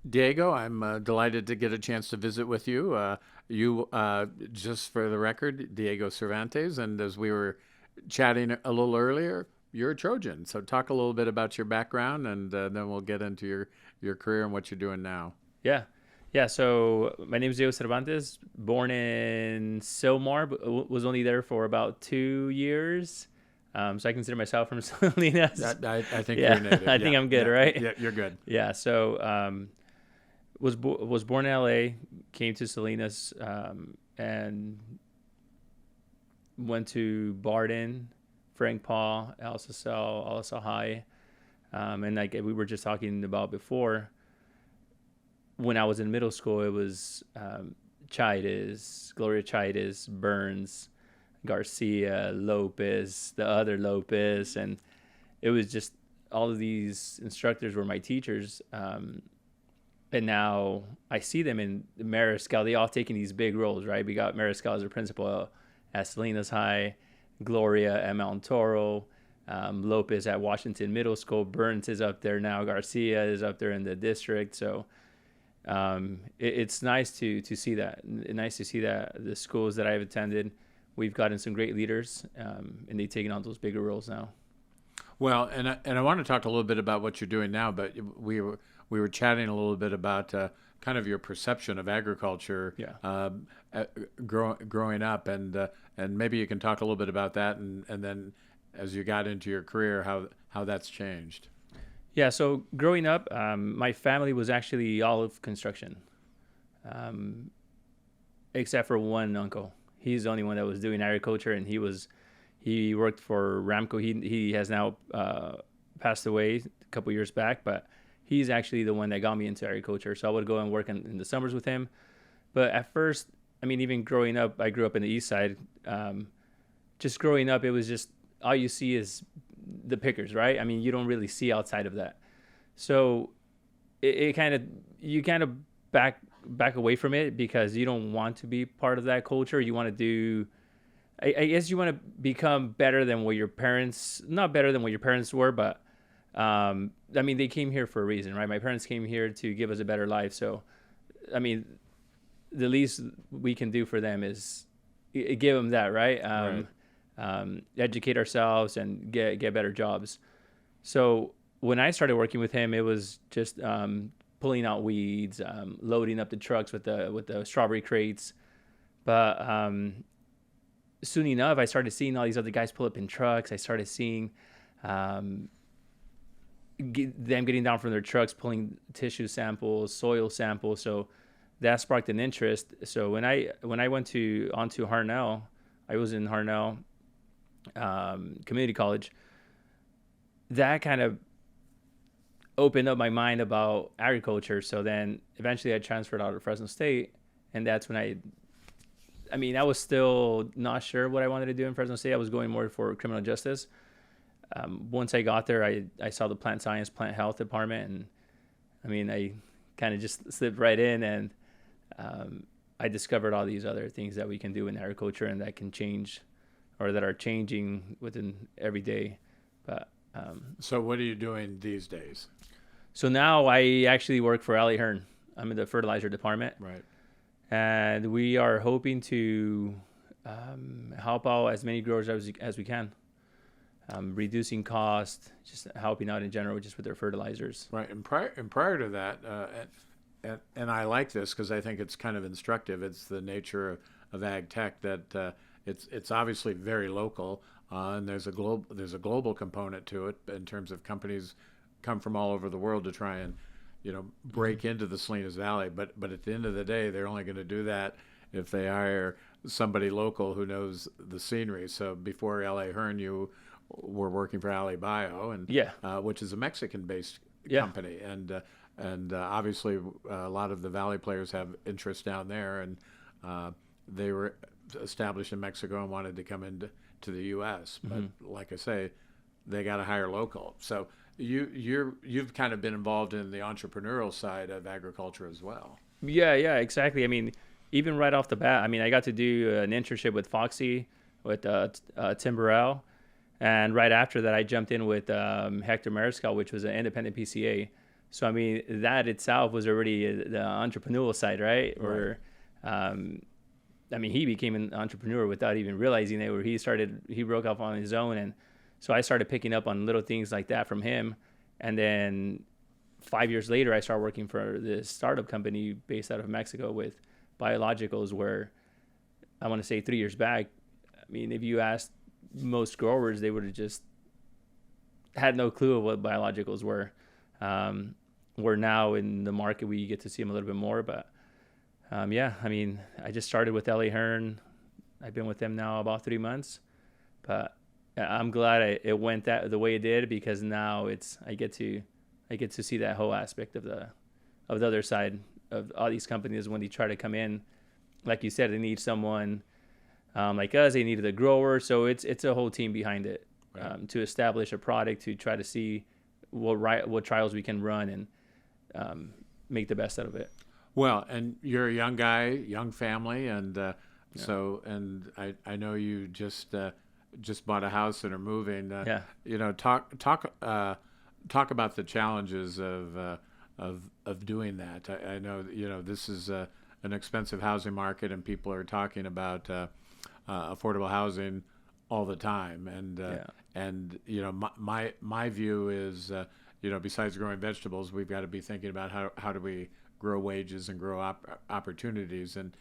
Diego, I'm delighted to get a chance to visit with you. Just for the record, Diego Cervantes, and as we were chatting a little earlier, you're a Trojan. So talk a little bit about your background, and then we'll get into your career and what you're doing now. Yeah. Yeah. So my name is Diego Cervantes, born in Silmar, but was only there for about 2 years. So I consider myself from Salinas. I think you're Yeah. a native. I think Yeah, I'm good, yeah, right? yeah. You're good. Yeah. So was born in LA, came to Salinas, and went to Barden, Frank Paul, LSL High. And like we were just talking about before, when I was in middle school, it was Chidas, Gloria Chidas, Burns, Garcia, Lopez, the other Lopez, and it was just all of these instructors were my teachers. And now I see them in Mariscal. They all taking these big roles, right? We got Mariscal as a principal at Salinas High, Gloria at Mount Toro, Lopez at Washington Middle School. Burns is up there now. Garcia is up there in the district. So it's nice to see that. Nice to see that the schools that I've attended, we've gotten some great leaders, and they've taken on those bigger roles now. Well, and I want to talk a little bit about what you're doing now, but we were chatting a little bit about kind of your perception of agriculture Yeah. growing up, and maybe you can talk a little bit about that, and then as you got into your career, how that's changed. Yeah. So growing up, my family was actually all of construction, um, except for one uncle. He's the only one that was doing agriculture, and he worked for Ramco. He has now passed away a couple years back, but he's actually the one that got me into agriculture. So I would go and work in the summers with him. But at first, I mean, even growing up, I grew up in the east side. Just growing up, it was just all you see is the pickers, right? I mean, you don't really see outside of that. So it kind of you kind of back away from it because you don't want to be part of that culture. You want to do I guess you want to become better than what your parents, not better than what your parents were, but I mean, they came here for a reason, right? My parents came here to give us a better life. So, I mean, the least we can do for them is give them that, right? Right. Educate ourselves and get better jobs. So when I started working with him, it was just pulling out weeds, loading up the trucks with the strawberry crates. But soon enough, I started seeing all these other guys pull up in trucks. I started seeing um, them getting down from their trucks, pulling tissue samples, soil samples. So that sparked an interest. So when I went to onto Harnell, I was in Harnell Community College. That kind of opened up my mind about agriculture. So then eventually I transferred out to Fresno State, and that's when I mean, I was still not sure what I wanted to do in Fresno State. I was going more for criminal justice. Once I got there, I saw the plant science, plant health department, and I mean, I kind of just slipped right in, and I discovered all these other things that we can do in agriculture and that can change, or that are changing within every day. But So what are you doing these days? so now I actually work for Ali Hearn. I'm in the fertilizer department, Right. and we are hoping to help out as many growers as we can, reducing cost, just helping out in general, just with their fertilizers. Right, and prior to that, and I like this because I think it's kind of instructive. It's the nature of ag tech that it's obviously very local, and there's a global component to it in terms of companies come from all over the world to try and break into the Salinas Valley. But at the end of the day, they're only going to do that if they hire somebody local who knows the scenery. So before L.A. Hearn, you were working for Ali Bio, and Yeah, which is a Mexican-based yeah, company, and obviously a lot of the Valley players have interest down there, and they were established in Mexico and wanted to come into the U.S. But hmm like I say, they got to hire local. So you've kind of been involved in the entrepreneurial side of agriculture as well. yeah, exactly. I mean, even right off the bat, I mean, I got to do an internship with Foxy, with Tim Burrell, and right after that, I jumped in with Hector Mariscal, which was an independent PCA. So I mean, that itself was already the entrepreneurial side, right? Right. Or, I mean, he became an entrepreneur without even realizing it. Where he broke off on his own, and so I started picking up on little things like that from him. And then 5 years later, I started working for this startup company based out of Mexico with biologicals. Where I want to say 3 years back, I mean, if you asked most growers, they would have just had no clue of what biologicals were. We're now in the market, we get to see them a little bit more. But yeah, I mean, I just started with LA Hearn. I've been with them now about 3 months, but I'm glad it went the way it did, because now I get to see that whole aspect of the other side of all these companies when they try to come in. Like you said, they need someone like us. They needed a grower, so it's a whole team behind it. Right. To establish a product, to try to see what trials we can run, and make the best out of it. Well, and you're a young guy, young family, and so and I know you just bought a house and are moving. Yeah. You know, talk about the challenges of doing that. I know you know this is an expensive housing market, and people are talking about affordable housing all the time. And you know, my view is you know, besides growing vegetables, we've got to be thinking about how do we grow wages and grow opportunities. And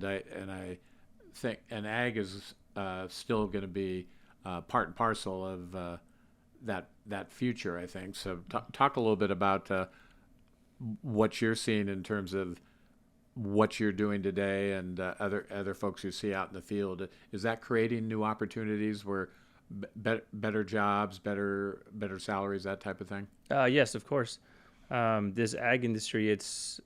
I think and ag is still going to be part and parcel of that future, I think. So talk a little bit about what you're seeing in terms of what you're doing today, and other folks you see out in the field. Is that creating new opportunities where better jobs, better salaries, that type of thing? Yes, of course. This ag industry, it seems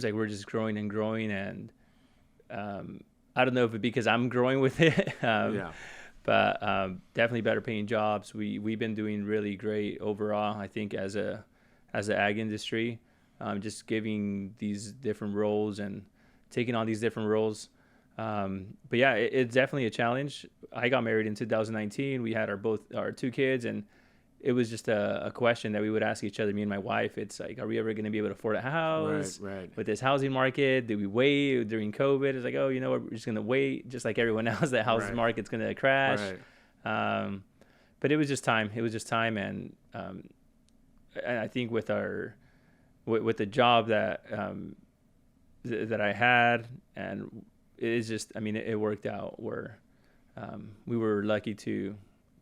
like we're just growing and growing, and I don't know if it's because I'm growing with it, Yeah. but definitely better paying jobs. We've been doing really great overall, I think, as the ag industry, just giving these different roles and taking on these different roles. But yeah, it's definitely a challenge. I got married in 2019. We had our two kids, and it was just a question that we would ask each other, me and my wife. It's like, are we ever going to be able to afford a house? Right. With this housing market? Do we wait during COVID? It's like, oh, you know what, we're just going to wait, just like everyone else. The housing market's going to crash. Right. But it was just time. And I think with the job that that I had, and it's just, I mean, it worked out where we were lucky to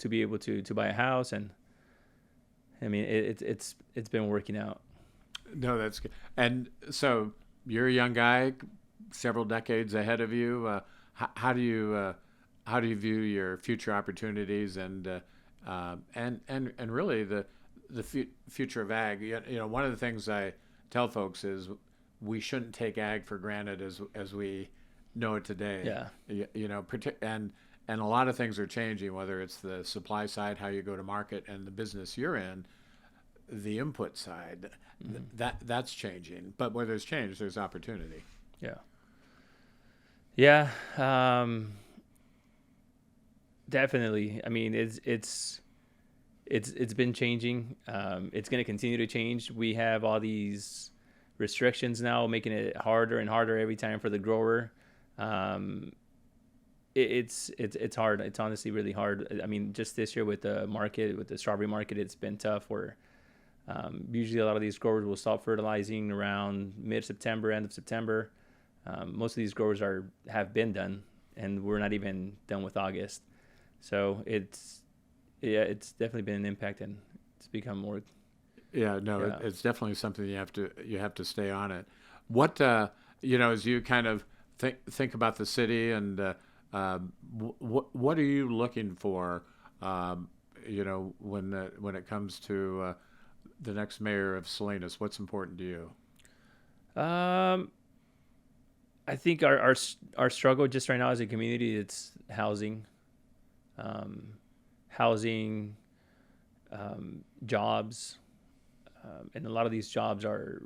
be able to buy a house, and I mean, it's been working out. No, that's good. And so you're a young guy, several decades ahead of you. How do you view your future opportunities, and really the future of ag? You know, one of the things I tell folks is we shouldn't take ag for granted as we know it today. Yeah. You know, and a lot of things are changing, whether it's the supply side, how you go to market, and the business you're in, the input side. Mm-hmm. That's changing. But where there's change, there's opportunity. Yeah. Definitely. I mean, it's been changing. It's going to continue to change. We have all these restrictions now, making it harder and harder every time for the grower. It's hard. It's honestly really hard. I mean, just this year with the strawberry market, it's been tough. Where usually a lot of these growers will stop fertilizing around mid-September, end of September. Most of these growers have been done, and we're not even done with August. So it's definitely been an impact, and it's become more. Yeah, no, it's definitely something you have to stay on it. What you know, as you kind of think about the city, and what are you looking for? You know, when it comes to the next mayor of Salinas, what's important to you? I think our struggle just right now as a community, it's housing, jobs, and a lot of these jobs are,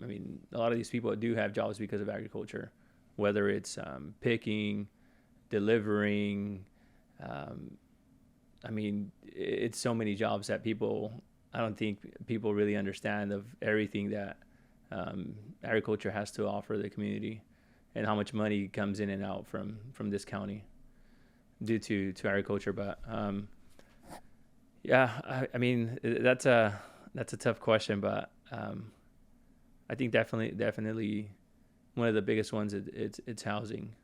I mean, a lot of these people do have jobs because of agriculture, whether it's picking, delivering. I mean, it's so many jobs that people I don't think people really understand of everything that agriculture has to offer the community, and how much money comes in and out from this county due to agriculture. But yeah, I mean that's a tough question, but I think definitely one of the biggest ones it's housing.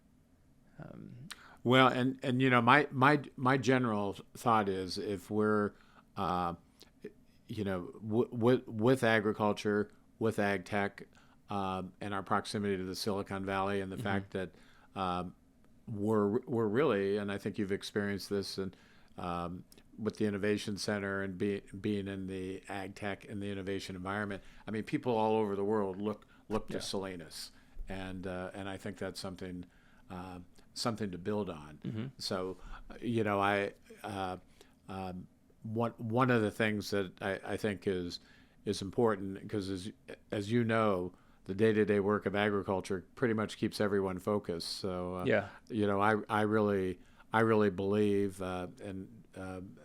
Well, and you know, my general thought is, if we're you know, with agriculture, with ag tech, and our proximity to the Silicon Valley, and the fact that we're really, and I think you've experienced this, and with the innovation center and being in the ag tech and the innovation environment. I mean, people all over the world look to Salinas, and I think that's something to build on. So, you know, one of the things that I think is important, because as you know, the day-to-day work of agriculture pretty much keeps everyone focused. So you know, I really believe and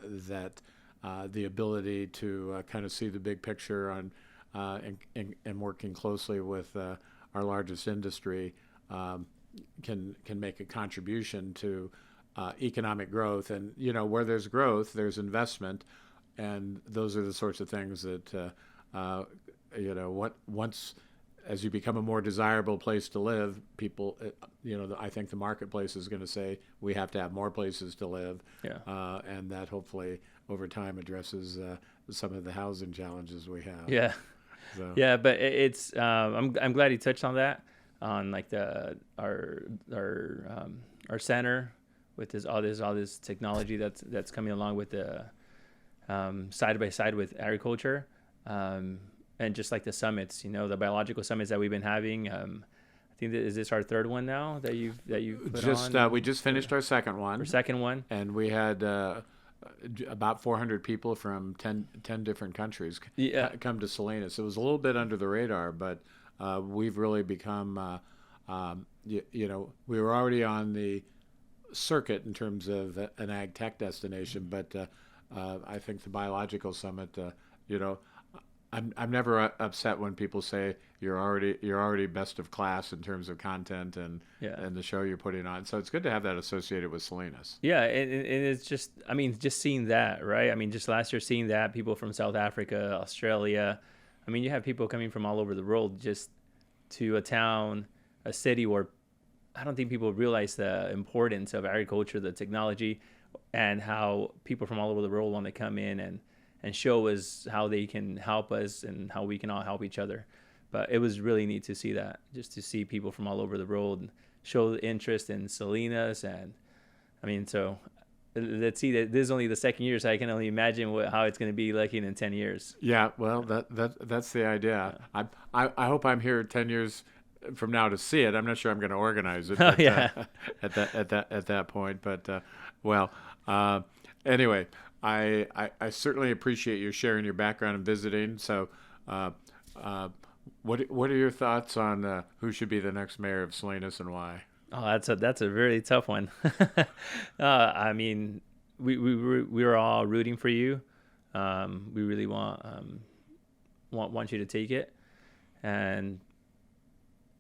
that the ability to kind of see the big picture on and working closely with our largest industry can make a contribution to economic growth. And you know, where there's growth, there's investment, and those are the sorts of things that you know, once as you become a more desirable place to live, people, you know, I think the marketplace is going to say we have to have more places to live, and that hopefully over time addresses some of the housing challenges we have. Yeah, So. yeah, but it's I'm glad you touched on that, on like our center with all this technology that's coming along with the side by side with agriculture. And just like the summits, you know, the biological summits that we've been having. I think is this our third one now that you've put on? We just finished our second one. And we had about 400 people from 10 different countries come to Salinas. It was a little bit under the radar, but we've really become, you know, we were already on the circuit in terms of an ag tech destination, but I think the biological summit, you know, I'm never upset when people say you're already best of class in terms of content and the show you're putting on. So it's good to have that associated with Salinas. Yeah, and it's just, I mean, just seeing that, right? I mean, just last year seeing that, people from South Africa, Australia. I mean, you have people coming from all over the world just to a city where I don't think people realize the importance of agriculture, the technology, and how people from all over the world want to come in and show us how they can help us and how we can all help each other. But it was really neat to see that, just to see people from all over the world show the interest in Salinas. And I mean, so let's see, that this is only the second year, so I can only imagine how it's going to be like in 10 years. Yeah, well, that's the idea. I hope I'm here 10 years from now to see it. I'm not sure I'm going to organize it, but, at that point. But well, anyway. I certainly appreciate you sharing your background and visiting. So, what are your thoughts on who should be the next mayor of Salinas and why? Oh, that's a really tough one. I mean, we were all rooting for you. We really want you to take it. And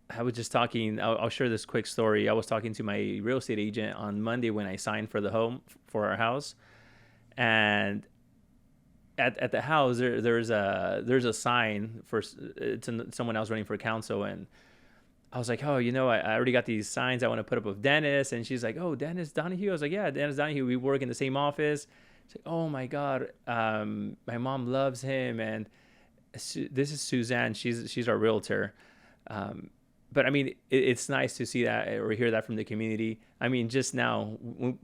I was just talking. I'll share this quick story. I was talking to my real estate agent on Monday when I signed for our house. And at the house, there's a sign for someone else running for council, and I was like, oh, you know, I already got these signs I want to put up with Dennis, and she's like, oh, Dennis Donahue. I was like, yeah, Dennis Donahue. We work in the same office. She's like, oh my God, my mom loves him, and this is Suzanne. She's our realtor. But I mean, it's nice to see that or hear that from the community. I mean, just now,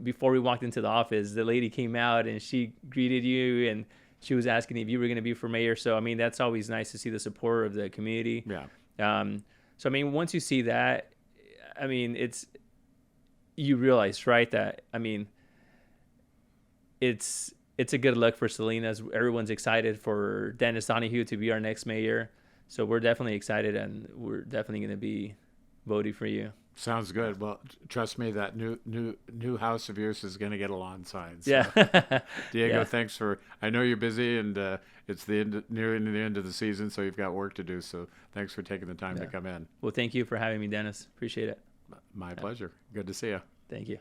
before we walked into the office, the lady came out and she greeted you, and she was asking if you were going to be for mayor. So, I mean, that's always nice to see the support of the community. Yeah. So, I mean, once you see that, I mean, you realize, right, that, I mean, it's a good look for Salinas. Everyone's excited for Dennis Donahue to be our next mayor. So we're definitely excited, and we're definitely going to be voting for you. Sounds good. Well, trust me, that new house of yours is going to get a lawn sign. So, Yeah. Diego, Yeah. thanks for. I know you're busy, and it's nearing the end of the season, so you've got work to do. So, thanks for taking the time to Yeah. come in. Well, thank you for having me, Dennis. Appreciate it. My pleasure. Good to see you. Thank you.